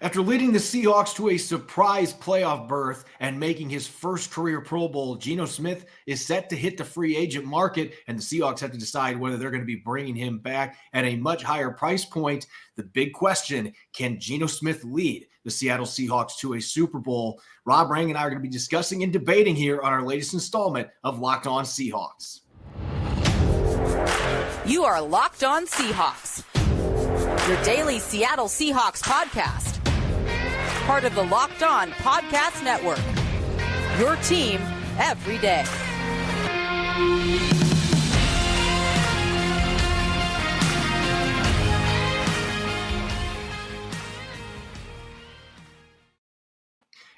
After leading the Seahawks to a surprise playoff berth and making his first career Pro Bowl, Geno Smith is set to hit the free agent market, and the Seahawks have to decide whether they're going to be bringing him back at a much higher price point. The big question, can Geno Smith lead the Seattle Seahawks to a Super Bowl? Rob Rang and I are going to be discussing and debating here on our latest installment of Locked On Seahawks. You are Locked On Seahawks, your daily Seattle Seahawks podcast. Part of the Locked On Podcast Network, your team every day.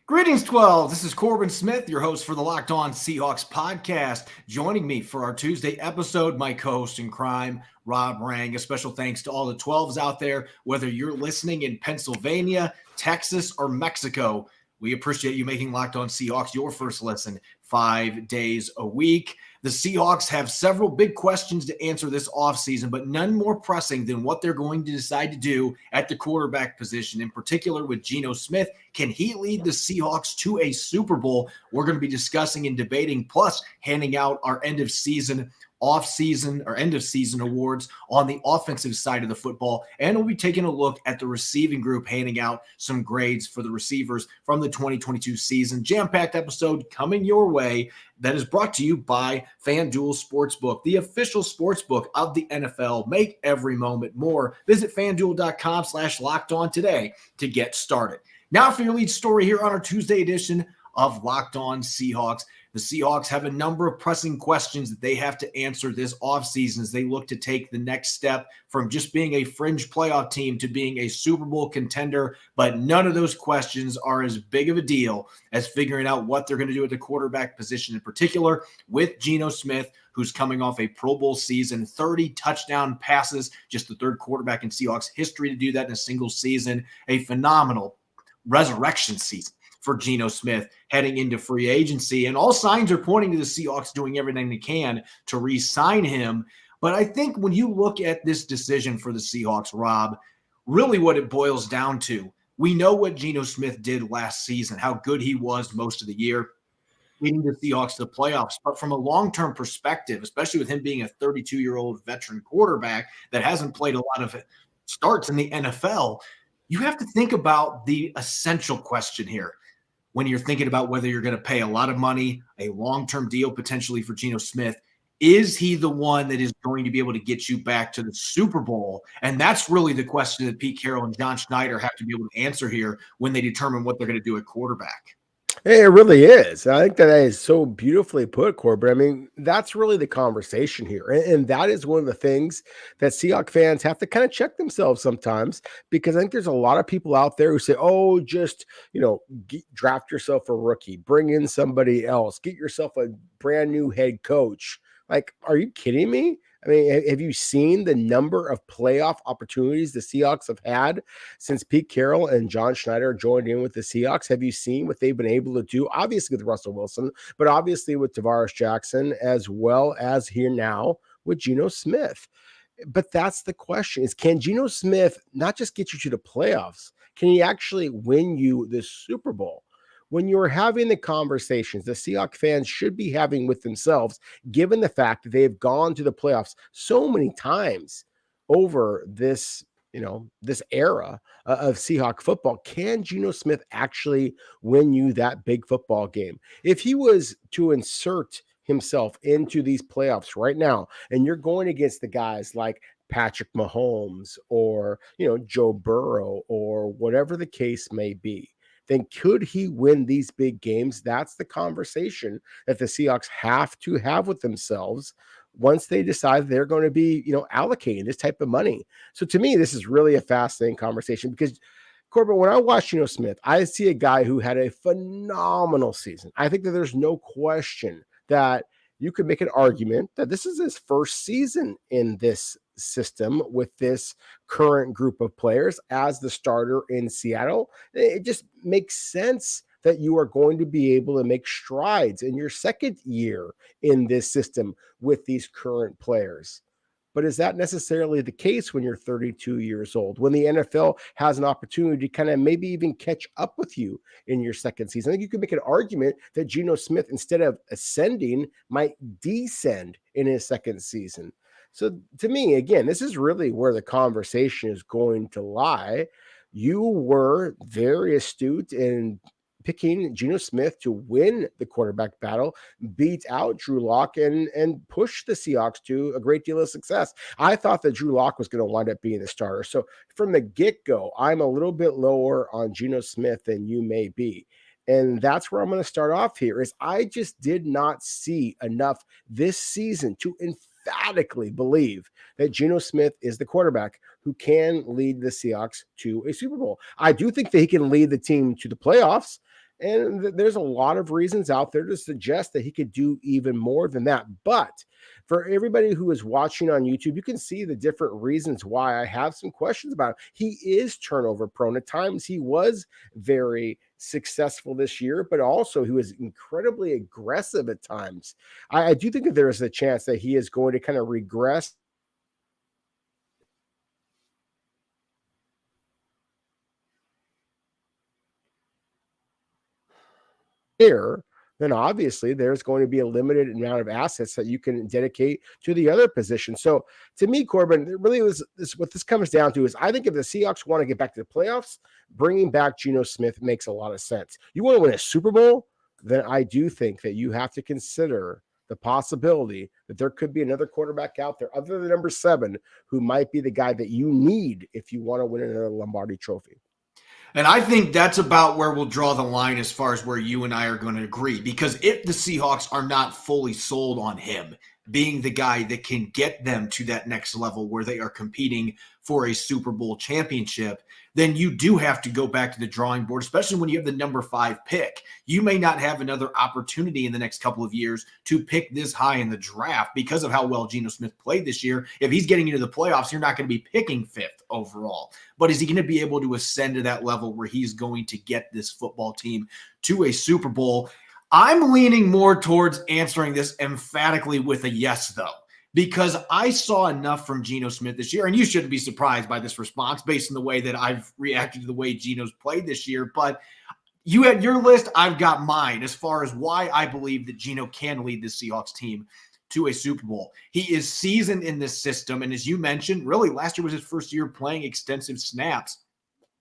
Greetings, 12. This is Corbin Smith, your host for the Locked On Seahawks podcast. Joining me for our Tuesday episode, my co-host in crime, Rob Rang. A special thanks to all the 12s out there, whether you're listening in Pennsylvania, Texas, or Mexico. We appreciate you making Locked On Seahawks your first listen 5 days a week. The Seahawks have several big questions to answer this offseason, but none more pressing than what they're going to decide to do at the quarterback position, in particular with Geno Smith. Can he lead the Seahawks to a Super Bowl? We're going to be discussing and debating, plus handing out our end of season awards on the offensive side of the football. And we'll be taking a look at the receiving group, handing out some grades for the receivers from the 2022 season. Jam-packed episode coming your way that is brought to you by FanDuel Sportsbook, the official sportsbook of the NFL. Make every moment more. Visit FanDuel.com/lockedon today to get started. Now for your lead story here on our Tuesday edition of Locked On Seahawks. The Seahawks have a number of pressing questions that they have to answer this offseason as they look to take the next step from just being a fringe playoff team to being a Super Bowl contender. But none of those questions are as big of a deal as figuring out what they're going to do at the quarterback position, in particular with Geno Smith, who's coming off a Pro Bowl season, 30 touchdown passes, just the third quarterback in Seahawks history to do that in a single season. A phenomenal resurrection season for Geno Smith heading into free agency. And all signs are pointing to the Seahawks doing everything they can to re-sign him. But I think when you look at this decision for the Seahawks, Rob, really what it boils down to, we know what Geno Smith did last season, how good he was most of the year, leading the Seahawks to the playoffs. But from a long-term perspective, especially with him being a 32-year-old veteran quarterback that hasn't played a lot of starts in the NFL, you have to think about the essential question here when you're thinking about whether you're going to pay a lot of money, a long-term deal potentially for Geno Smith. Is he the one that is going to be able to get you back to the Super Bowl? And that's really the question that Pete Carroll and John Schneider have to be able to answer here when they determine what they're going to do at quarterback. It really is. I think that is so beautifully put, Corbin. I mean, that's really the conversation here. And that is one of the things that Seahawks fans have to kind of check themselves sometimes, because I think there's a lot of people out there who say, oh, just, draft yourself a rookie, bring in somebody else, get yourself a brand new head coach. Like, are you kidding me? I mean, have you seen the number of playoff opportunities the Seahawks have had since Pete Carroll and John Schneider joined in with the Seahawks? Have you seen what they've been able to do? Obviously with Russell Wilson, but obviously with Tavares Jackson, as well as here now with Geno Smith. But that's the question, is can Geno Smith not just get you to the playoffs? Can he actually win you the Super Bowl? When you're having the conversations the Seahawks fans should be having with themselves, given the fact that they've gone to the playoffs so many times over this, this era of Seahawks football, can Geno Smith actually win you that big football game? If he was to insert himself into these playoffs right now, and you're going against the guys like Patrick Mahomes or, Joe Burrow or whatever the case may be, then could he win these big games? That's the conversation that the Seahawks have to have with themselves once they decide they're going to be, allocating this type of money. So to me, this is really a fascinating conversation because, Corbin, when I watch Geno Smith, I see a guy who had a phenomenal season. I think that there's no question that you could make an argument that this is his first season in this system with this current group of players as the starter in Seattle. It just makes sense that you are going to be able to make strides in your second year in this system with these current players. But is that necessarily the case when you're 32 years old, when the NFL has an opportunity to kind of maybe even catch up with you in your second season? I think you could make an argument that Geno Smith, instead of ascending, might descend in his second season. So to me, again, this is really where the conversation is going to lie. You were very astute in picking Geno Smith to win the quarterback battle, beat out Drew Lock, and push the Seahawks to a great deal of success. I thought that Drew Lock was going to wind up being the starter. So from the get-go, I'm a little bit lower on Geno Smith than you may be. And that's where I'm going to start off here, is I just did not see enough this season to emphatically believe that Geno Smith is the quarterback who can lead the Seahawks to a Super Bowl. I do think that he can lead the team to the playoffs, and there's a lot of reasons out there to suggest that he could do even more than that. But for everybody who is watching on YouTube, you can see the different reasons why I have some questions about him. He is turnover prone. At times he was very successful this year, but also he was incredibly aggressive at times. I do think that there is a chance that he is going to kind of regress there. Then obviously there's going to be a limited amount of assets that you can dedicate to the other position. So to me, Corbin, it really was what this comes down to is I think if the Seahawks want to get back to the playoffs, bringing back Geno Smith makes a lot of sense. You want to win a Super Bowl, then I do think that you have to consider the possibility that there could be another quarterback out there other than number 7 who might be the guy that you need if you want to win another Lombardi trophy. And I think that's about where we'll draw the line as far as where you and I are going to agree. Because if the Seahawks are not fully sold on him being the guy that can get them to that next level where they are competing for a Super Bowl championship, then you do have to go back to the drawing board, especially when you have the number 5 pick. You may not have another opportunity in the next couple of years to pick this high in the draft because of how well Geno Smith played this year. If he's getting into the playoffs, you're not going to be picking 5th overall. But is he going to be able to ascend to that level where he's going to get this football team to a Super Bowl? I'm leaning more towards answering this emphatically with a yes, though, because I saw enough from Geno Smith this year, and you shouldn't be surprised by this response based on the way that I've reacted to the way Geno's played this year. But you had your list, I've got mine as far as why I believe that Geno can lead the Seahawks team to a Super Bowl. He is seasoned in this system, and as you mentioned, really last year was his first year playing extensive snaps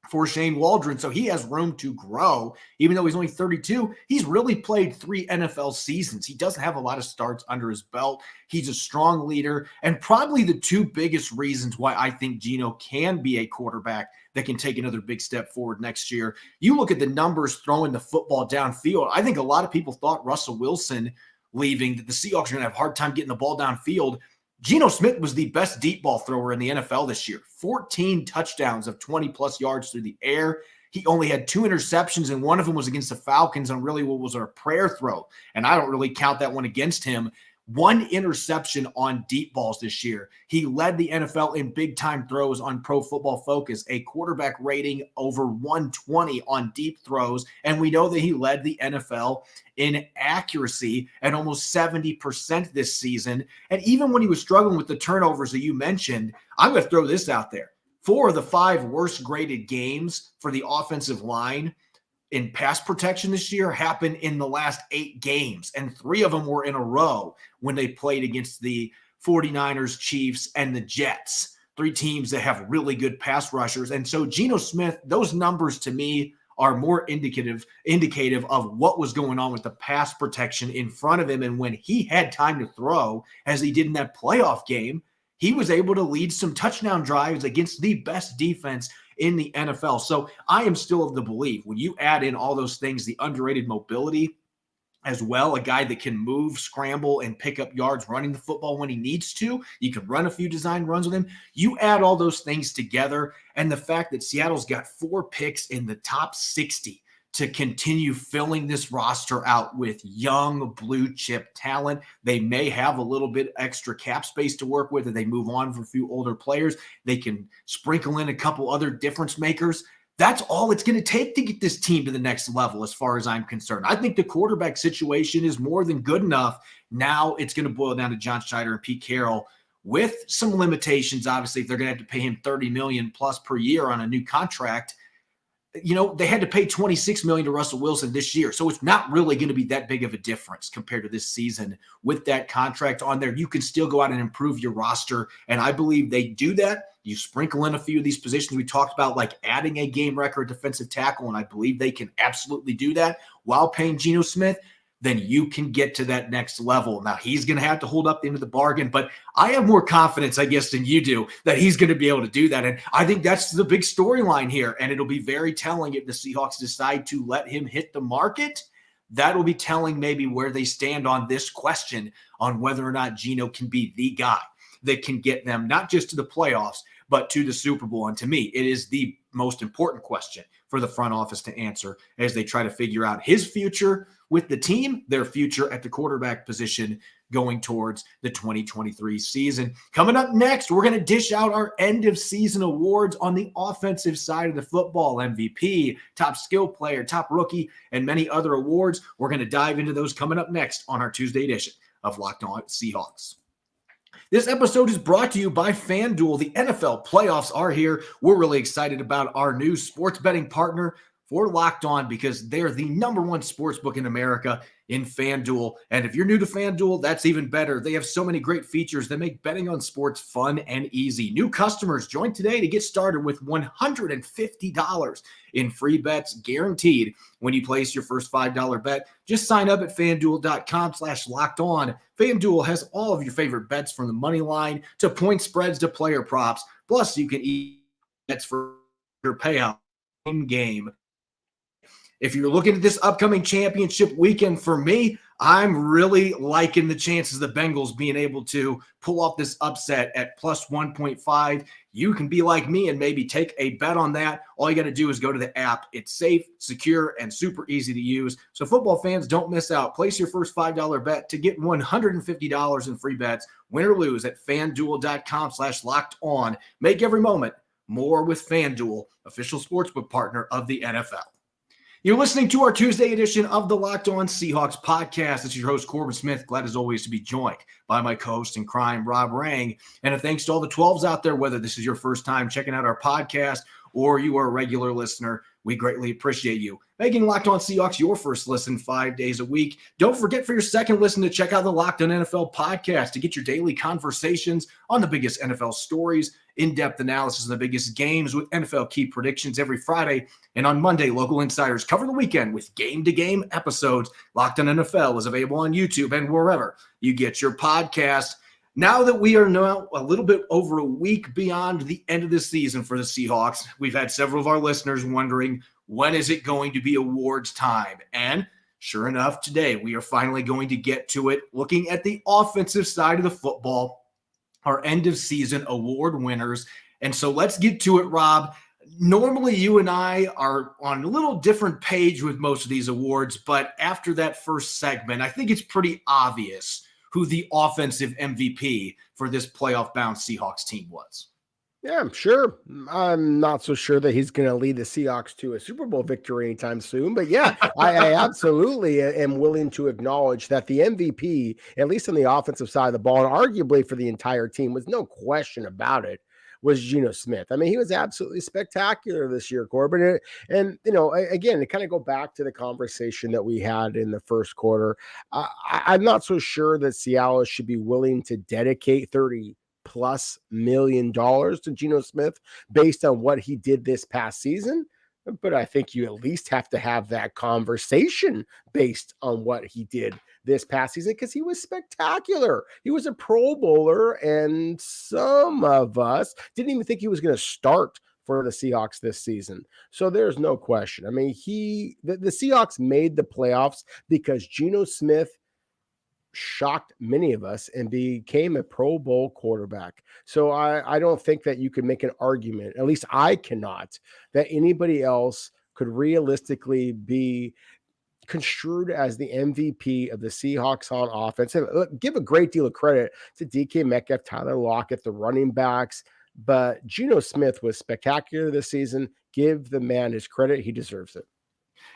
for Shane Waldron, so he has room to grow. Even though he's only 32, he's really played 3 NFL seasons. He doesn't have a lot of starts under his belt. He's a strong leader, and probably the 2 biggest reasons why I think Geno can be a quarterback that can take another big step forward next year. You look at the numbers throwing the football downfield. I think a lot of people thought Russell Wilson leaving, that the Seahawks are going to have a hard time getting the ball downfield. Geno Smith was the best deep ball thrower in the NFL this year. 14 touchdowns of 20-plus yards through the air. He only had 2 interceptions, and one of them was against the Falcons on really what was a prayer throw. And I don't really count that one against him. 1 interception on deep balls this year. He led the NFL in big-time throws on Pro Football Focus, a quarterback rating over 120 on deep throws, and we know that he led the NFL in accuracy at almost 70% this season. And even when he was struggling with the turnovers that you mentioned, I'm going to throw this out there. 4 of the 5 worst graded games for the offensive line in pass protection this year happened in the last 8 games, and 3 of them were in a row when they played against the 49ers, Chiefs, and the Jets, 3 teams that have really good pass rushers. And so Geno Smith, those numbers to me are more indicative of what was going on with the pass protection in front of him. And when he had time to throw, as he did in that playoff game, he was able to lead some touchdown drives against the best defense in the NFL. So I am still of the belief when you add in all those things, the underrated mobility as well, a guy that can move, scramble, and pick up yards running the football when he needs to. You can run a few design runs with him. You add all those things together, and the fact that Seattle's got 4 picks in the top 60 to continue filling this roster out with young blue chip talent. They may have a little bit extra cap space to work with, and they move on for a few older players. They can sprinkle in a couple other difference makers. That's all it's going to take to get this team to the next level as far as I'm concerned. I think the quarterback situation is more than good enough. Now it's going to boil down to John Schneider and Pete Carroll with some limitations. Obviously, if they're going to have to pay him $30 million plus per year on a new contract, they had to pay $26 million to Russell Wilson this year. So it's not really going to be that big of a difference compared to this season with that contract on there. You can still go out and improve your roster. And I believe they do that. You sprinkle in a few of these positions we talked about, like adding a game record defensive tackle. And I believe they can absolutely do that while paying Geno Smith. Then you can get to that next level. Now, he's going to have to hold up the end of the bargain, but I have more confidence, I guess, than you do that he's going to be able to do that. And I think that's the big storyline here. And it'll be very telling if the Seahawks decide to let him hit the market. That'll be telling maybe where they stand on this question on whether or not Geno can be the guy that can get them not just to the playoffs, but to the Super Bowl. And to me, it is the most important question for the front office to answer as they try to figure out his future with the team, their future at the quarterback position going towards the 2023 season. Coming up next, we're going to dish out our end of season awards on the offensive side of the football: MVP, top skill player, top rookie, and many other awards. We're going to dive into those coming up next on our Tuesday edition of Locked On Seahawks. This episode is brought to you by FanDuel. The NFL playoffs are here. We're really excited about our new sports betting partner for Locked On because they're the number one sports book in America in FanDuel. And if you're new to FanDuel, that's even better. They have so many great features that make betting on sports fun and easy. New customers, join today to get started with $150 in free bets guaranteed when you place your first $5 bet. Just sign up at FanDuel.com/LockedOn. FanDuel has all of your favorite bets from the money line to point spreads to player props. Plus, you can eat bets for your payout in game. If you're looking at this upcoming championship weekend, for me, I'm really liking the chances of the Bengals being able to pull off this upset at plus 1.5. You can be like me and maybe take a bet on that. All you got to do is go to the app. It's safe, secure, and super easy to use. So football fans, don't miss out. Place your first $5 bet to get $150 in free bets, win or lose, at FanDuel.com/LockedOn. Make every moment more with FanDuel, official sportsbook partner of the NFL. You're listening to our Tuesday edition of the Locked On Seahawks podcast. This is your host, Corbin Smith. Glad as always to be joined by my co-host in crime, Rob Rang. And a thanks to all the 12s out there, whether this is your first time checking out our podcast or you are a regular listener. We greatly appreciate you making Locked On Seahawks your first listen 5 days a week. Don't forget for your second listen to check out the Locked On NFL podcast to get your daily conversations on the biggest NFL stories, in-depth analysis of the biggest games with NFL key predictions every Friday. And on Monday, local insiders cover the weekend with game-to-game episodes. Locked On NFL is available on YouTube and wherever you get your podcast. Now that we are now a little bit over a week beyond the end of the season for the Seahawks, we've had several of our listeners wondering, when is it going to be awards time? And sure enough, today we are finally going to get to it, looking at the offensive side of the football, our end of season award winners. And so let's get to it, Rob. Normally you and I are on a little different page with most of these awards, but after that first segment, I think it's pretty obvious who the offensive MVP for this playoff-bound Seahawks team was. Yeah, I'm sure. I'm not so sure that he's going to lead the Seahawks to a Super Bowl victory anytime soon. But yeah, I absolutely am willing to acknowledge that the MVP, at least on the offensive side of the ball, and arguably for the entire team, was no question about it, was Geno Smith. I mean, he was absolutely spectacular this year, Corbin. And you know, again, to kind of go back to the conversation that we had in the first quarter, I'm not so sure that Seattle should be willing to dedicate $30+ million to Geno Smith based on what he did this past season. But I think you at least have to have that conversation based on what he did this past season, because he was spectacular. He was a Pro Bowler, and some of us didn't even think he was going to start for the Seahawks this season. So there's no question. I mean, the Seahawks made the playoffs because Geno Smith shocked many of us and became a Pro Bowl quarterback. So I don't think that you could make an argument, at least I cannot, that anybody else could realistically be construed as the MVP of the Seahawks on offense. And look, give a great deal of credit to DK Metcalf, Tyler Lockett, the running backs, but Geno Smith was spectacular this season. Give the man his credit. He deserves it.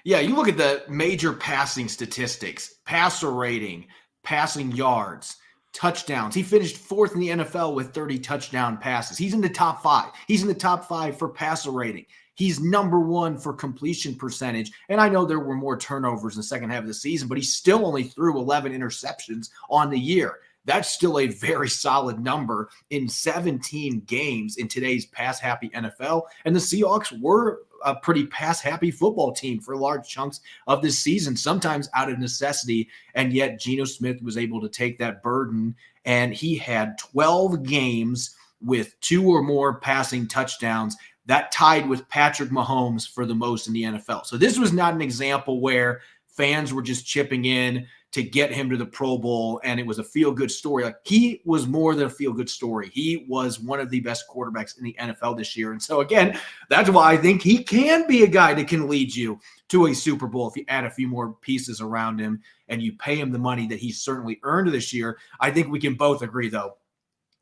Yeah, you look at the major passing statistics, passer rating, passing yards, touchdowns. He finished 4th in the NFL with 30 touchdown passes. He's in the top 5. He's in the top 5 for passer rating. He's number 1 for completion percentage. And I know there were more turnovers in the second half of the season, but he still only threw 11 interceptions on the year. That's still a very solid number in 17 games in today's pass-happy NFL. And the Seahawks were a pretty pass-happy football team for large chunks of this season, sometimes out of necessity. And yet Geno Smith was able to take that burden, and he had 12 games with 2 or more passing touchdowns. That tied with Patrick Mahomes for the most in the NFL. So this was not an example where fans were just chipping in to get him to the Pro Bowl, and it was a feel-good story. Like, he was more than a feel-good story. He was one of the best quarterbacks in the NFL this year. And so, again, that's why I think he can be a guy that can lead you to a Super Bowl if you add a few more pieces around him and you pay him the money that he's certainly earned this year. I think we can both agree, though,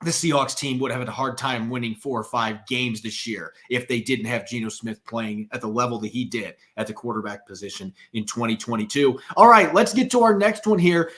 the Seahawks team would have had a hard time winning 4 or 5 games this year if they didn't have Geno Smith playing at the level that he did at the quarterback position in 2022. All right, let's get to our next one here.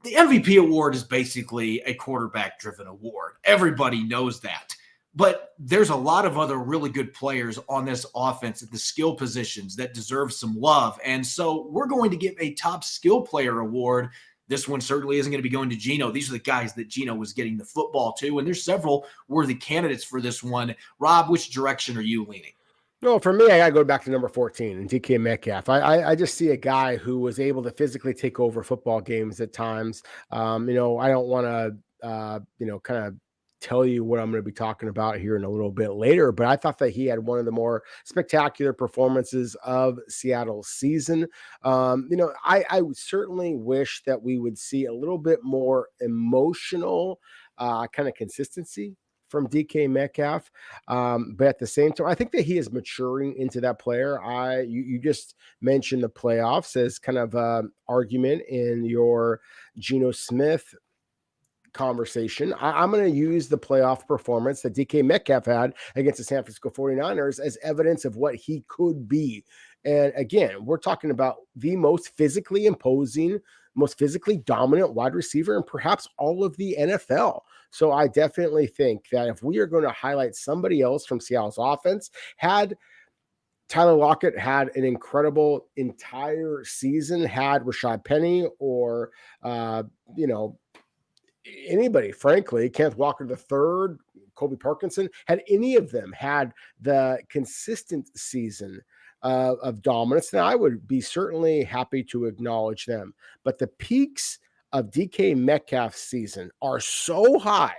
The MVP award is basically a quarterback-driven award. Everybody knows that. But there's a lot of other really good players on this offense at the skill positions that deserve some love. And so we're going to give a top skill player award. This one certainly isn't going to be going to Geno. These are the guys that Geno was getting the football to, and there's several worthy candidates for this one. Rob, which direction are you leaning? No, for me, I got to go back to number 14 and DK Metcalf. I just see a guy who was able to physically take over football games at times. I don't want to, kind of tell you what I'm going to be talking about here in a little bit later, but I thought that he had one of the more spectacular performances of Seattle's season. I would certainly wish that we would see a little bit more emotional kind of consistency from DK Metcalf. But at the same time, I think that he is maturing into that player. You just mentioned the playoffs as kind of argument in your Geno Smith conversation. I'm going to use the playoff performance that DK Metcalf had against the San Francisco 49ers as evidence of what he could be. And again, we're talking about the most physically imposing, most physically dominant wide receiver in perhaps all of the NFL. So I definitely think that if we are going to highlight somebody else from Seattle's offense, had Tyler Lockett had an incredible entire season, had Rashad Penny or, anybody, frankly, Kenneth Walker III, Kobe Parkinson, had any of them had the consistent season of dominance, then I would be certainly happy to acknowledge them. But the peaks of DK Metcalf's season are so high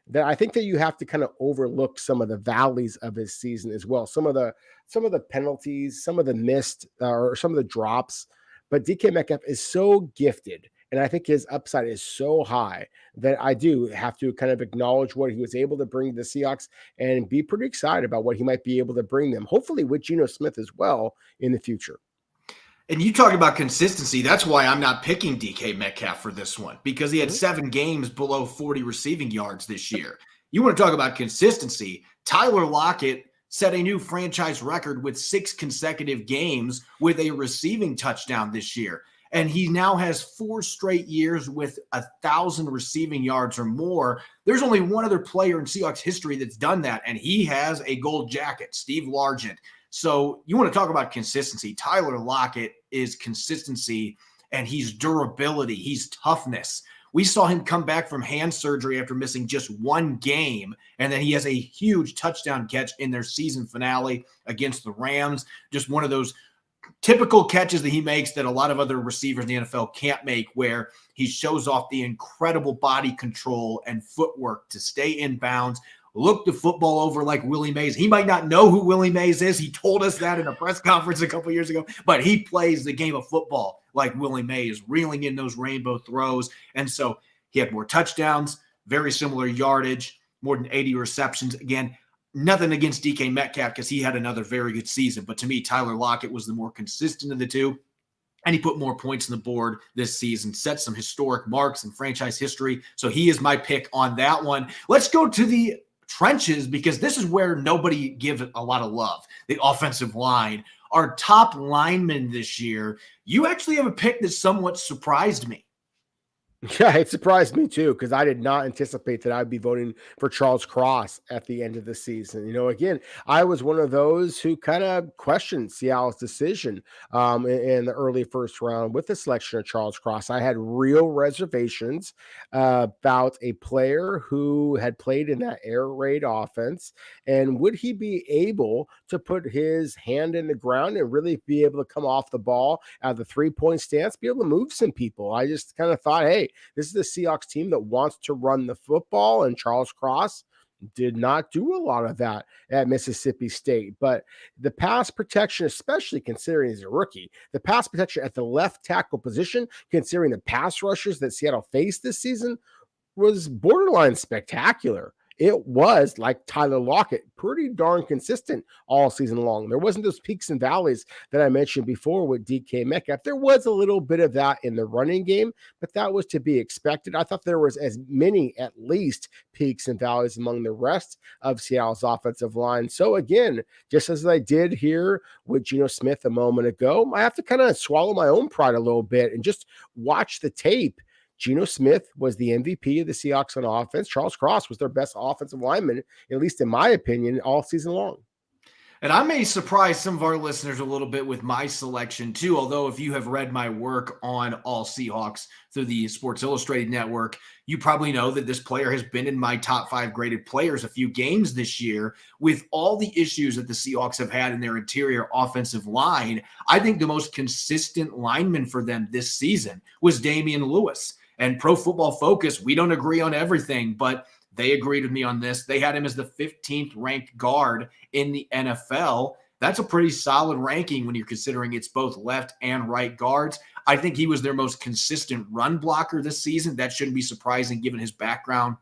that I think that you have to kind of overlook some of the valleys of his season as well. Some of the penalties, some of the missed or some of the drops. But DK Metcalf is so gifted, and I think his upside is so high that I do have to kind of acknowledge what he was able to bring to the Seahawks and be pretty excited about what he might be able to bring them, hopefully with Geno Smith as well in the future. And you talk about consistency. That's why I'm not picking DK Metcalf for this one, because he had 7 games below 40 receiving yards this year. You want to talk about consistency. Tyler Lockett set a new franchise record with 6 consecutive games with a receiving touchdown this year. And he now has 4 straight years with 1,000 receiving yards or more. There's only one other player in Seahawks history that's done that, and he has a gold jacket, Steve Largent. So you want to talk about consistency. Tyler Lockett is consistency, and he's durability. He's toughness. We saw him come back from hand surgery after missing just 1 game, and then he has a huge touchdown catch in their season finale against the Rams. Just one of those typical catches that he makes that a lot of other receivers in the NFL can't make, where he shows off the incredible body control and footwork to stay in bounds, look the football over like Willie Mays. He might not know who Willie Mays is. He told us that in a press conference a couple years ago, but he plays the game of football like Willie Mays, reeling in those rainbow throws. And so he had more touchdowns, very similar yardage, more than 80 receptions. Again, nothing against DK Metcalf because he had another very good season. But to me, Tyler Lockett was the more consistent of the two. And he put more points on the board this season, set some historic marks in franchise history. So he is my pick on that one. Let's go to the trenches, because this is where nobody gives a lot of love. The offensive line. Our top linemen this year, you actually have a pick that somewhat surprised me. Yeah, it surprised me too, because I did not anticipate that I'd be voting for Charles Cross at the end of the season. Again, I was one of those who kind of questioned Seattle's decision in the early first round with the selection of Charles Cross. I had real reservations about a player who had played in that air raid offense, and would he be able to put his hand in the ground and really be able to come off the ball out of the 3-point stance, be able to move some people. I just kind of thought, hey, this is the Seahawks team that wants to run the football, and Charles Cross did not do a lot of that at Mississippi State. But the pass protection, especially considering he's a rookie, the pass protection at the left tackle position, considering the pass rushers that Seattle faced this season, was borderline spectacular. It was like Tyler Lockett, pretty darn consistent all season long. There wasn't those peaks and valleys that I mentioned before with DK Metcalf. There was a little bit of that in the running game, but that was to be expected. I thought there was as many, at least, peaks and valleys among the rest of Seattle's offensive line. So again, just as I did here with Geno Smith a moment ago, I have to kind of swallow my own pride a little bit and just watch the tape. Geno Smith was the MVP of the Seahawks on offense. Charles Cross was their best offensive lineman, at least in my opinion, all season long. And I may surprise some of our listeners a little bit with my selection too, although if you have read my work on all Seahawks through the Sports Illustrated network, you probably know that this player has been in my top 5 graded players a few games this year. With all the issues that the Seahawks have had in their interior offensive line, I think the most consistent lineman for them this season was Damian Lewis. And Pro Football Focus, we don't agree on everything, but they agreed with me on this. They had him as the 15th ranked guard in the NFL. That's a pretty solid ranking when you're considering it's both left and right guards. I think he was their most consistent run blocker this season. That shouldn't be surprising given his background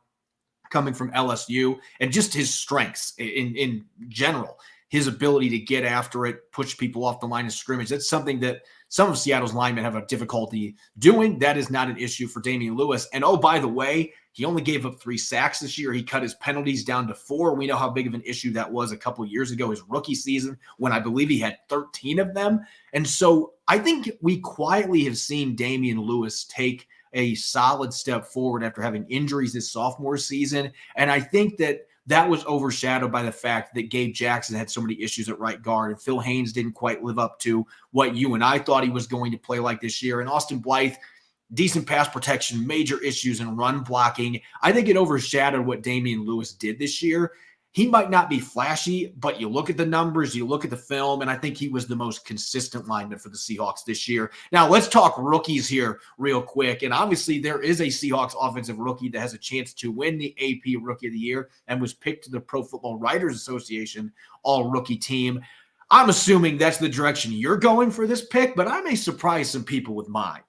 coming from LSU and just his strengths in general. His ability to get after it, push people off the line of scrimmage. That's something that some of Seattle's linemen have a difficulty doing. That is not an issue for Damian Lewis. And oh, by the way, he only gave up 3 sacks this year. He cut his penalties down to 4. We know how big of an issue that was a couple years ago, his rookie season, when I believe he had 13 of them. And so I think we quietly have seen Damian Lewis take a solid step forward after having injuries this sophomore season. And I think that was overshadowed by the fact that Gabe Jackson had so many issues at right guard, and Phil Haynes didn't quite live up to what you and I thought he was going to play like this year. And Austin Blythe, decent pass protection, major issues in run blocking. I think it overshadowed what Damian Lewis did this year. He might not be flashy, but you look at the numbers, you look at the film, and I think he was the most consistent lineman for the Seahawks this year. Now, let's talk rookies here real quick. And obviously, there is a Seahawks offensive rookie that has a chance to win the AP Rookie of the Year and was picked to the Pro Football Writers Association All-Rookie team. I'm assuming that's the direction you're going for this pick, but I may surprise some people with mine.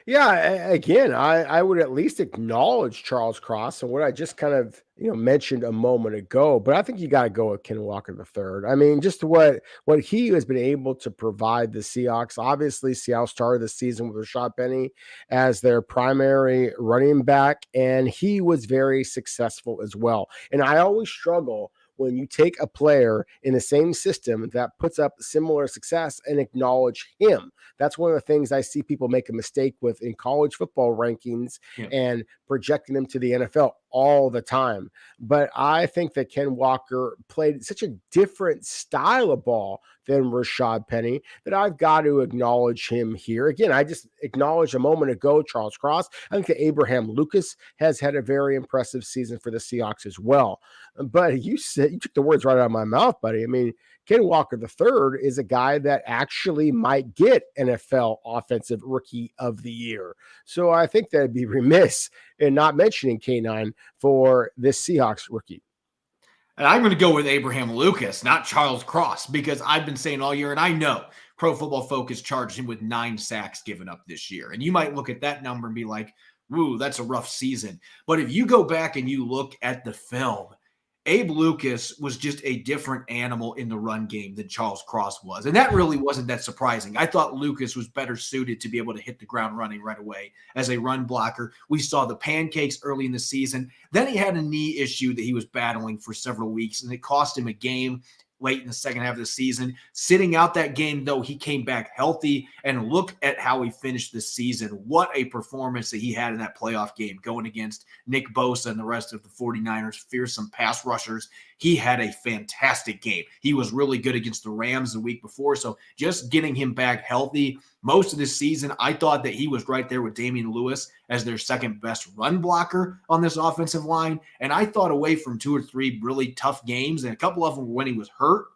Yeah, again, I would at least acknowledge Charles Cross and what I just kind of mentioned a moment ago. But I think you got to go with Ken Walker III. I mean, just what he has been able to provide the Seahawks. Obviously, Seattle started the season with Rashad Penny as their primary running back, and he was very successful as well. And I always struggle when you take a player in the same system that puts up similar success and acknowledge him. That's one of the things I see people make a mistake with in college football rankings and projecting them to the NFL all the time. But I think that Ken Walker played such a different style of ball than Rashad Penny that I've got to acknowledge him here. Again, I just acknowledged a moment ago Charles Cross. I think that Abraham Lucas has had a very impressive season for the Seahawks as well. But you took the words right out of my mouth, buddy. I mean, Ken Walker III is a guy that actually might get NFL Offensive Rookie of the Year. So I think that'd be remiss in not mentioning K9 for this Seahawks rookie. And I'm going to go with Abraham Lucas, not Charles Cross, because I've been saying all year, and I know Pro Football Focus charged him with 9 sacks given up this year. And you might look at that number and be like, woo, that's a rough season. But if you go back and you look at the film, Abe Lucas was just a different animal in the run game than Charles Cross was. And that really wasn't that surprising. I thought Lucas was better suited to be able to hit the ground running right away as a run blocker. We saw the pancakes early in the season. Then he had a knee issue that he was battling for several weeks, and it cost him a game. late in the second half of the season. Sitting out that game, though, he came back healthy, and look at how he finished this season. What a performance that he had in that playoff game going against Nick Bosa and the rest of the 49ers, fearsome pass rushers. He had a fantastic game. He was really good against the Rams the week before, so just getting him back healthy. Most of this season, I thought that he was right there with Damian Lewis as their second best run blocker on this offensive line. And I thought away from 2 or 3 really tough games, and a couple of them when he was hurt,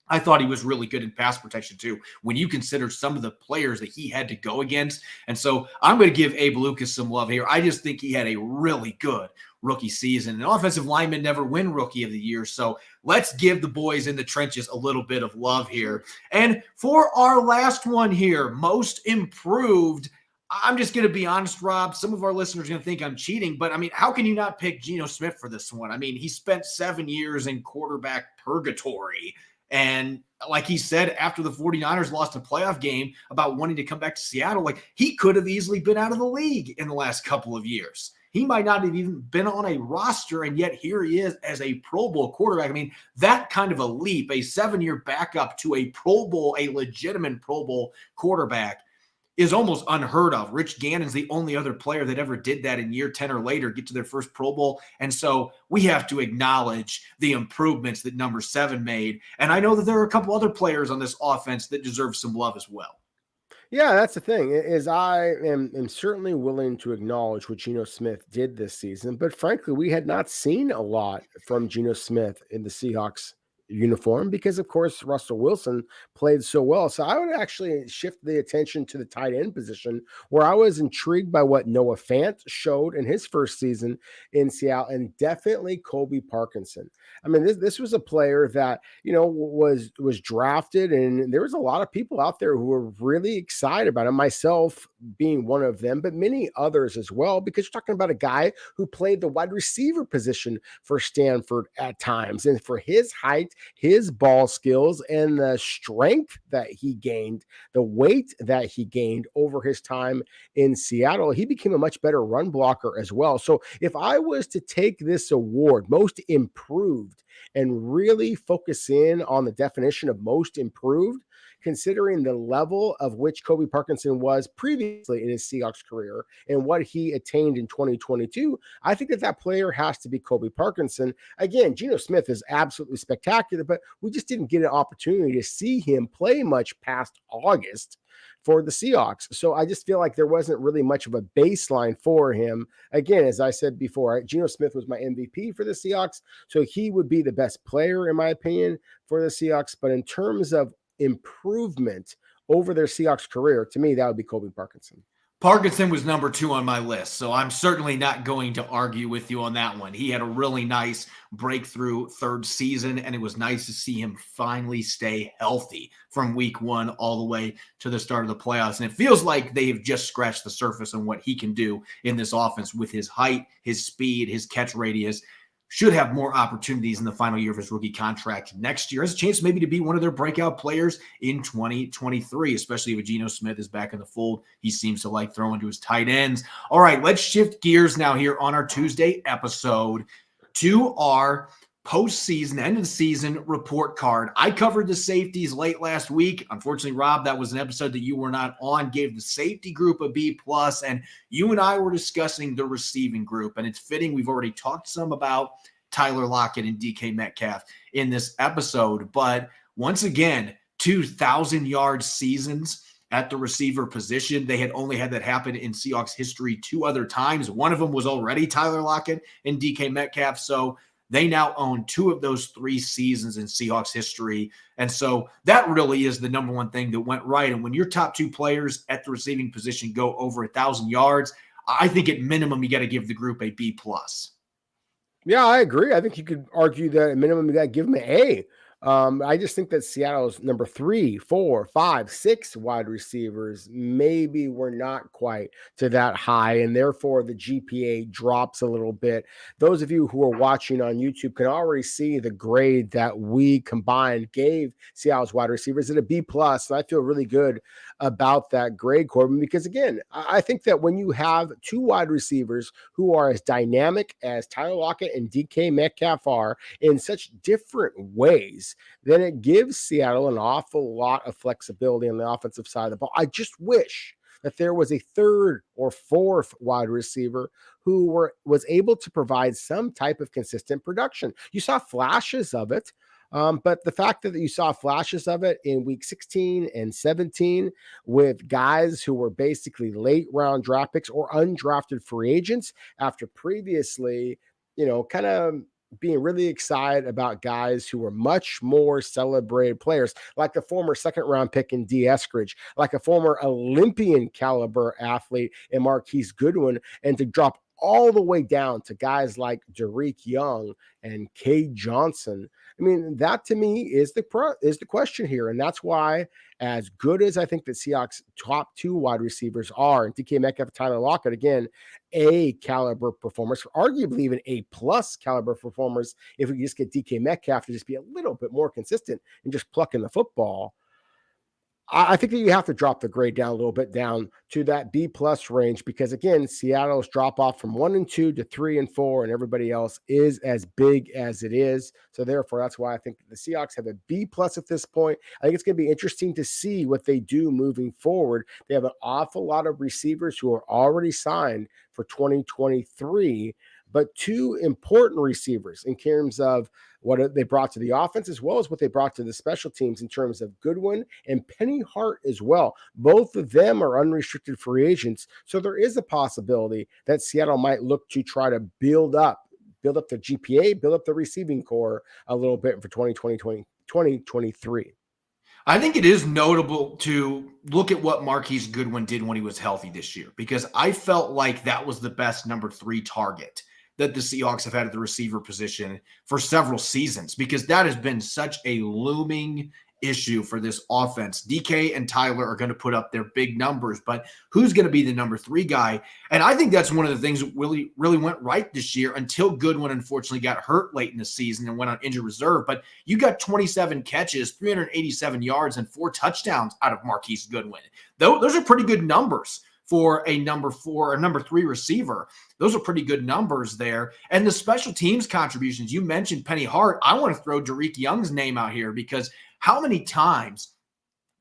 I thought he was really good in pass protection too, when you consider some of the players that he had to go against. And so I'm going to give Abe Lucas some love here. I just think he had a really good rookie season. And offensive linemen never win Rookie of the Year. So let's give the boys in the trenches a little bit of love here. And for our last one here, most improved, I'm just going to be honest, Rob. Some of our listeners are going to think I'm cheating, but I mean, how can you not pick Geno Smith for this one? I mean, he spent 7 years in quarterback purgatory. And like he said, after the 49ers lost a playoff game about wanting to come back to Seattle, like he could have easily been out of the league in the last couple of years. He might not have even been on a roster, and yet here he is as a Pro Bowl quarterback. I mean, that kind of a leap, a 7-year backup to a Pro Bowl, a legitimate Pro Bowl quarterback, is almost unheard of. Rich Gannon's the only other player that ever did that in year 10 or later, get to their first Pro Bowl. And so we have to acknowledge the improvements that number 7 made. And I know that there are a couple other players on this offense that deserve some love as well. Yeah, that's the thing, is I am certainly willing to acknowledge what Geno Smith did this season, but frankly, we had not seen a lot from Geno Smith in the Seahawks uniform because, of course, Russell Wilson played so well. So I would actually shift the attention to the tight end position, where I was intrigued by what Noah Fant showed in his first season in Seattle, and definitely Colby Parkinson. I mean, this was a player that, you know, was drafted, and there was a lot of people out there who were really excited about him, myself being one of them, but many others as well, because you're talking about a guy who played the wide receiver position for Stanford at times, and for his height, his ball skills, and the strength that he gained, the weight that he gained over his time in Seattle, he became a much better run blocker as well. So if I was to take this award, most improved, and really focus in on the definition of most improved, considering the level of which Colby Parkinson was previously in his Seahawks career and what he attained in 2022, I think that player has to be Colby Parkinson. Again, Geno Smith is absolutely spectacular, but we just didn't get an opportunity to see him play much past August for the Seahawks. So I just feel like there wasn't really much of a baseline for him. Again, as I said before, Geno Smith was my MVP for the Seahawks, so he would be the best player, in my opinion, for the Seahawks. But in terms of improvement over their Seahawks career, to me, that would be Colby Parkinson. Parkinson was number 2 on my list, so I'm certainly not going to argue with you on that one. He had a really nice breakthrough third season, and it was nice to see him finally stay healthy from week 1 all the way to the start of the playoffs. And it feels like they have just scratched the surface on what he can do in this offense with his height, his speed, his catch radius. Should have more opportunities in the final year of his rookie contract next year. Has a chance maybe to be one of their breakout players in 2023, especially if Geno Smith is back in the fold. He seems to like throwing to his tight ends. All right, let's shift gears now here on our Tuesday episode to our postseason, end of the season report card. I covered the safeties late last week. Unfortunately, Rob, that was an episode that you were not on, gave the safety group a B+, and you and I were discussing the receiving group. And it's fitting, we've already talked some about Tyler Lockett and DK Metcalf in this episode. But once again, 2,000-yard seasons at the receiver position. They had only had that happen in Seahawks history 2 other times. One of them was already Tyler Lockett and DK Metcalf. So they now own 2 of those 3 seasons in Seahawks history. And so that really is the number one thing that went right. And when your top 2 players at the receiving position go over 1,000 yards, I think at minimum you got to give the group a B+. Yeah, I agree. I think you could argue that at minimum you got to give them an A. I just think that Seattle's number 3, 4, 5, 6 wide receivers maybe were not quite to that high, and therefore the GPA drops a little bit. Those of you who are watching on YouTube can already see the grade that we combined gave Seattle's wide receivers at a B+, and I feel really good about that grade, Corbin, because again, I think that when you have 2 wide receivers who are as dynamic as Tyler Lockett and DK Metcalf are in such different ways, case, then it gives Seattle an awful lot of flexibility on the offensive side of the ball. I just wish that there was a third or fourth wide receiver who was able to provide some type of consistent production. You saw flashes of it, but the fact that you saw flashes of it in week 16 and 17 with guys who were basically late round draft picks or undrafted free agents after previously, kind of being really excited about guys who were much more celebrated players, like the former second round pick in D. Eskridge, like a former Olympian caliber athlete in Marquise Goodwin, and to drop all the way down to guys like Derek Young and Cade Johnson. I mean, that to me is the question here. And that's why, as good as I think the Seahawks top two wide receivers are, and DK Metcalf, Tyler Lockett, again, A caliber performers, arguably even A plus caliber performers, if we just get DK Metcalf to just be a little bit more consistent and just plucking the football, I think that you have to drop the grade down a little bit down to that B plus range, because again, Seattle's drop off from 1 and 2 to 3 and 4, and everybody else is as big as it is. So therefore, that's why I think the Seahawks have a B plus at this point. I think it's going to be interesting to see what they do moving forward. They have an awful lot of receivers who are already signed for 2023, but two important receivers in terms of what they brought to the offense, as well as what they brought to the special teams in terms of Goodwin and Penny Hart as well. Both of them are unrestricted free agents. So there is a possibility that Seattle might look to try to build up the GPA, build up the receiving core a little bit for 2023. I think it is notable to look at what Marquise Goodwin did when he was healthy this year, because I felt like that was the best number 3 target that the Seahawks have had at the receiver position for several seasons, because that has been such a looming issue for this offense. DK and Tyler are going to put up their big numbers, but who's going to be the number 3 guy? And I think that's one of the things that really went right this year, until Goodwin unfortunately got hurt late in the season and went on injured reserve. But you got 27 catches, 387 yards, and 4 touchdowns out of Marquise Goodwin. Those are pretty good numbers for a number 4 or number 3 receiver. Those are pretty good numbers there. And the special teams contributions, you mentioned Penny Hart. I want to throw Derek Young's name out here, because how many times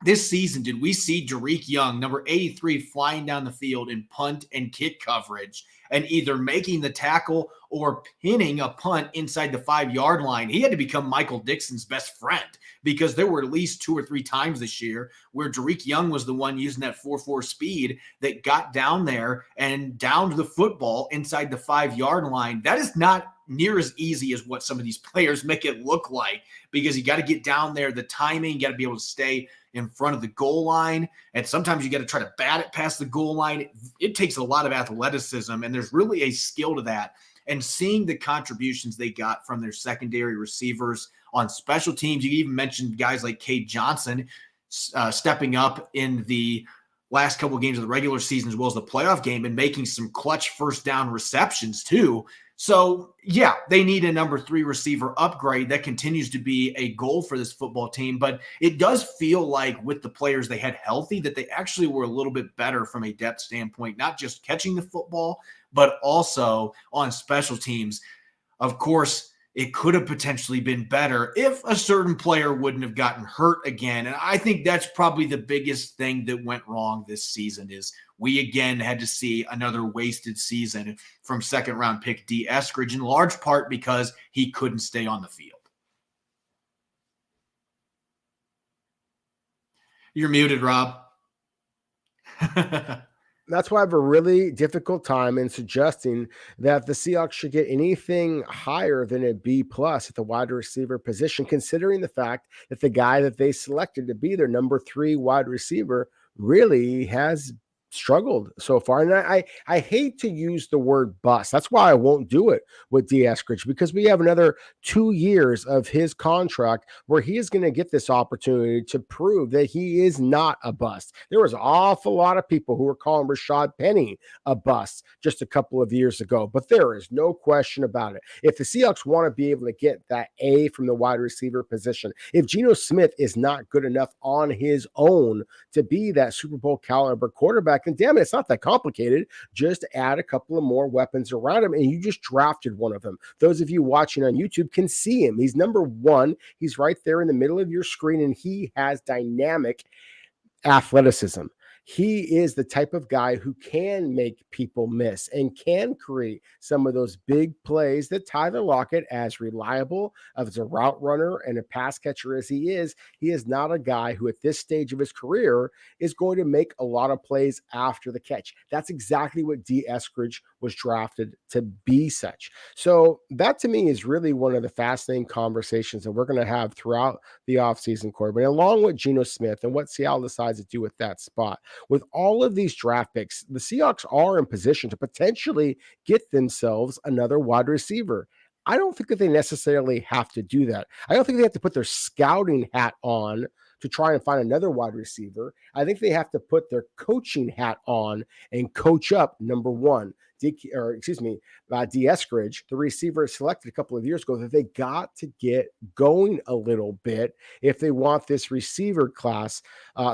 this season did we see Derek Young, number 83, flying down the field in punt and kick coverage and either making the tackle or pinning a punt inside the 5-yard line? He had to become Michael Dixon's best friend, because there were at least 2 or 3 times this year where Derek Young was the one using that 4.4 speed that got down there and downed the football inside the 5-yard line. That is not near as easy as what some of these players make it look like, because you got to get down there, the timing, you got to be able to stay in front of the goal line, and sometimes you got to try to bat it past the goal line. It takes a lot of athleticism, and there's really a skill to that. And seeing the contributions they got from their secondary receivers on special teams, you even mentioned guys like Cade Johnson stepping up in the last couple of games of the regular season as well as the playoff game and making some clutch first down receptions too. So, yeah, they need a number 3 receiver upgrade. That continues to be a goal for this football team. But it does feel like with the players they had healthy that they actually were a little bit better from a depth standpoint, not just catching the football, but also on special teams. Of course, it could have potentially been better if a certain player wouldn't have gotten hurt again. And I think that's probably the biggest thing that went wrong this season, is we again had to see another wasted season from second-round pick D. Eskridge, in large part because he couldn't stay on the field. You're muted, Rob. That's why I have a really difficult time in suggesting that the Seahawks should get anything higher than a B plus at the wide receiver position, considering the fact that the guy that they selected to be their number 3 wide receiver really has struggled so far. And I hate to use the word bust. That's why I won't do it with D. Eskridge, because we have another 2 years of his contract where he is going to get this opportunity to prove that he is not a bust. There was an awful lot of people who were calling Rashad Penny a bust just a couple of years ago, but there is no question about it. If the Seahawks want to be able to get that A from the wide receiver position, if Geno Smith is not good enough on his own to be that Super Bowl caliber quarterback, then damn it, it's not that complicated. Just add a couple of more weapons around him, and you just drafted one of them. Those of you watching on YouTube can see him. He's number one. He's right there in the middle of your screen, and he has dynamic athleticism. He is the type of guy who can make people miss and can create some of those big plays that Tyler Lockett, as reliable as a route runner and a pass catcher as he is not a guy who at this stage of his career is going to make a lot of plays after the catch. That's exactly what D. Eskridge was drafted to be such. So that to me is really one of the fascinating conversations that we're going to have throughout the offseason, Corbin, along with Geno Smith and what Seattle decides to do with that spot. With all of these draft picks, the Seahawks are in position to potentially get themselves another wide receiver. I don't think that they necessarily have to do that. I don't think they have to put their scouting hat on to try and find another wide receiver. I think they have to put their coaching hat on and coach up number one. D. Eskridge, the receiver selected a couple of years ago, that they got to get going a little bit if they want this receiver class,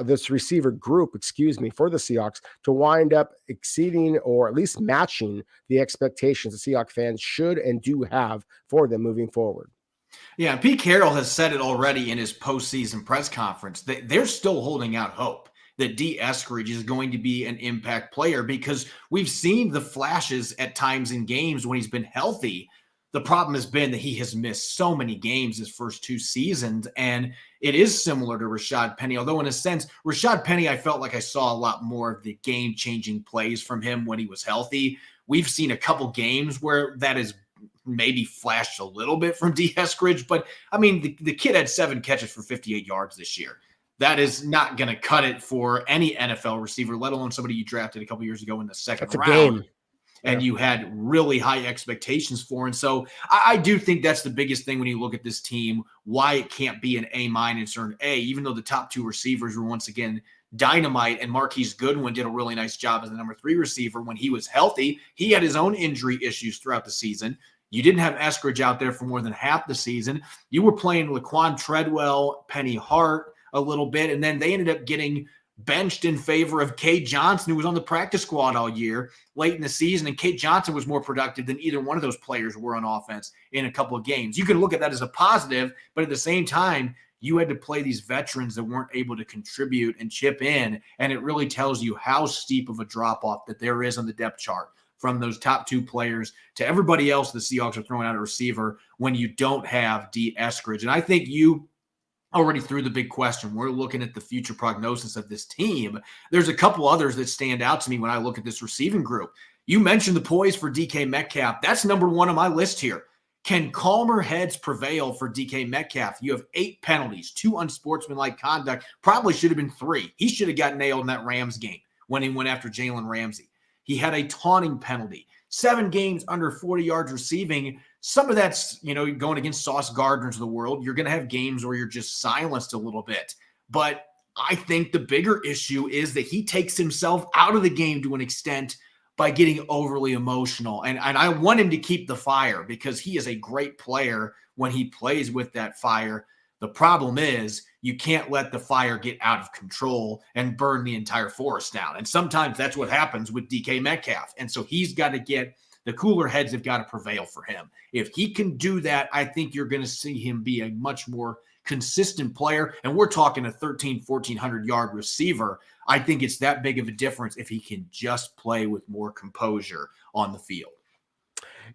this receiver group, for the Seahawks to wind up exceeding or at least matching the expectations the Seahawks fans should and do have for them moving forward. Yeah, Pete Carroll has said it already in his postseason press conference that they're still holding out hope that D. Eskridge is going to be an impact player, because we've seen the flashes at times in games when he's been healthy. The problem has been that he has missed so many games his first two seasons, and it is similar to Rashad Penny, although in a sense, Rashad Penny, I felt like I saw a lot more of the game-changing plays from him when he was healthy. We've seen a couple games where that is maybe flashed a little bit from D. Eskridge, but I mean, the kid had 7 catches for 58 yards this year. That is not going to cut it for any NFL receiver, let alone somebody you drafted a couple years ago in the second round. Game. And you had really high expectations for. And so I do think that's the biggest thing when you look at this team, why it can't be an A- or an A, even though the top 2 receivers were once again dynamite, and Marquise Goodwin did a really nice job as the number 3 receiver when he was healthy. He had his own injury issues throughout the season. You didn't have Eskridge out there for more than half the season. You were playing Laquan Treadwell, Penny Hart a little bit, and then they ended up getting benched in favor of Kate Johnson, who was on the practice squad all year late in the season, and Kate Johnson was more productive than either one of those players were on offense in a couple of games. You can look at that as a positive, but at the same time, you had to play these veterans that weren't able to contribute and chip in, and it really tells you how steep of a drop-off that there is on the depth chart from those top 2 players to everybody else the Seahawks are throwing out a receiver when you don't have D. Eskridge. And I think you already threw the big question. We're looking at the future prognosis of this team. There's a couple others that stand out to me when I look at this receiving group. You mentioned the poise for DK Metcalf. That's number 1 on my list here. Can calmer heads prevail for DK Metcalf? You have 8 penalties, 2 unsportsmanlike conduct, probably should have been 3. He should have got nailed in that Rams game when he went after Jalen Ramsey. He had a taunting penalty, 7 games under 40 yards receiving. Some of that's, going against Sauce Gardners of the world. You're going to have games where you're just silenced a little bit. But I think the bigger issue is that he takes himself out of the game to an extent by getting overly emotional. And I want him to keep the fire, because he is a great player when he plays with that fire. The problem is you can't let the fire get out of control and burn the entire forest down. And sometimes that's what happens with DK Metcalf. And so he's got to get the cooler heads have got to prevail for him. If he can do that, I think you're going to see him be a much more consistent player. And we're talking a 1,400 yard receiver. I think it's that big of a difference if he can just play with more composure on the field.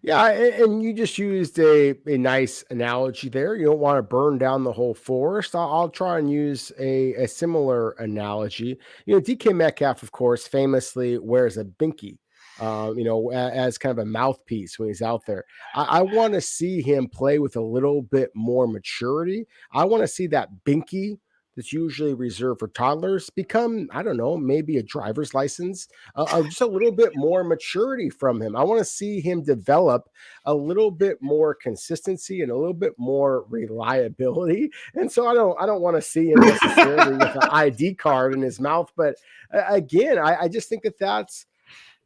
Yeah, and you just used a nice analogy there. You don't want to burn down the whole forest. I'll try and use a similar analogy. DK Metcalf, of course, famously wears a binky, as kind of a mouthpiece when he's out there. I want to see him play with a little bit more maturity. I want to see that binky that's usually reserved for toddlers become, I don't know, maybe a driver's license, just a little bit more maturity from him. I want to see him develop a little bit more consistency and a little bit more reliability. And so I don't want to see him necessarily with an ID card in his mouth. But again, I just think that's,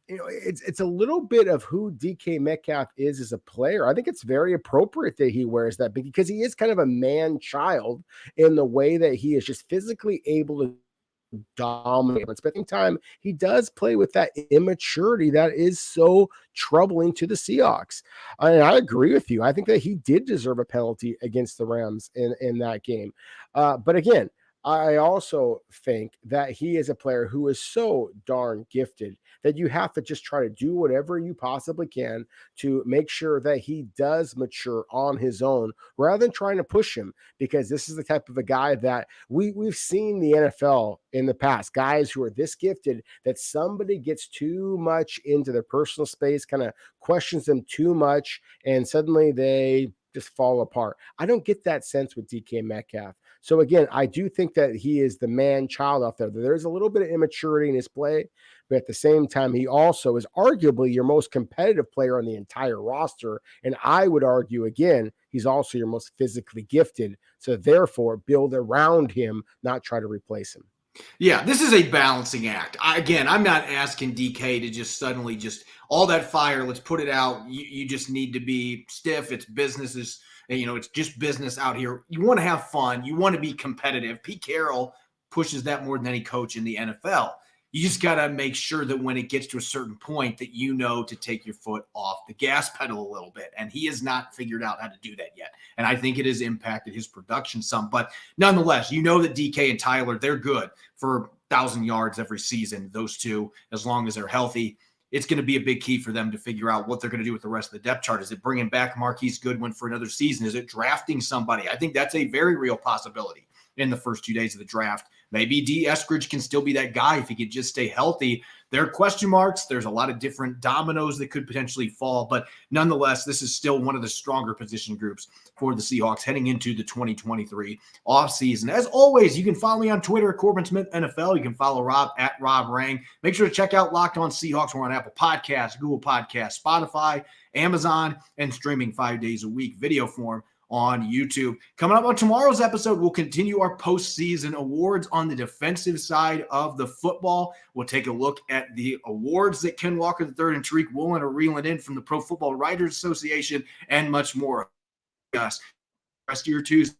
it's a little bit of who DK Metcalf is as a player. I think it's very appropriate that he wears that because he is kind of a man child in the way that he is just physically able to dominate. But spending time, he does play with that immaturity that is so troubling to the Seahawks. And I agree with you. I think that he did deserve a penalty against the Rams in that game. But again, I also think that he is a player who is so darn gifted that you have to just try to do whatever you possibly can to make sure that he does mature on his own rather than trying to push him, because this is the type of a guy that we've seen the NFL in the past, guys who are this gifted that somebody gets too much into their personal space, kind of questions them too much, and suddenly they just fall apart. I don't get that sense with DK Metcalf. So again, I do think that he is the man child out there. There's a little bit of immaturity in his play, but at the same time, he also is arguably your most competitive player on the entire roster. And I would argue again, he's also your most physically gifted. So therefore, build around him, not try to replace him. Yeah, this is a balancing act. I'm not asking DK to just suddenly just all that fire, let's put it out. You just need to be stiff. It's business. It's just business out here. You want to have fun. You want to be competitive. Pete Carroll pushes that more than any coach in the NFL. You just got to make sure that when it gets to a certain point that you know to take your foot off the gas pedal a little bit. And he has not figured out how to do that yet. And I think it has impacted his production some. But nonetheless, you know that DK and Tyler, they're good for 1,000 yards every season, those two, as long as they're healthy. It's going to be a big key for them to figure out what they're going to do with the rest of the depth chart. Is it bringing back Marquise Goodwin for another season? Is it drafting somebody? I think that's a very real possibility in the first 2 days of the draft. Maybe D. Eskridge can still be that guy if he could just stay healthy. There are question marks. There's a lot of different dominoes that could potentially fall. But nonetheless, this is still one of the stronger position groups for the Seahawks heading into the 2023 offseason. As always, you can follow me on Twitter at Corbin Smith NFL. You can follow Rob at Rob Rang. Make sure to check out Locked On Seahawks. We're on Apple Podcasts, Google Podcasts, Spotify, Amazon, and streaming 5 days a week, video form on YouTube. Coming up on tomorrow's episode, we'll continue our postseason awards on the defensive side of the football. We'll take a look at the awards that Ken Walker III and Tariq Woolen are reeling in from the Pro Football Writers Association and much more. Rest of your Tuesday.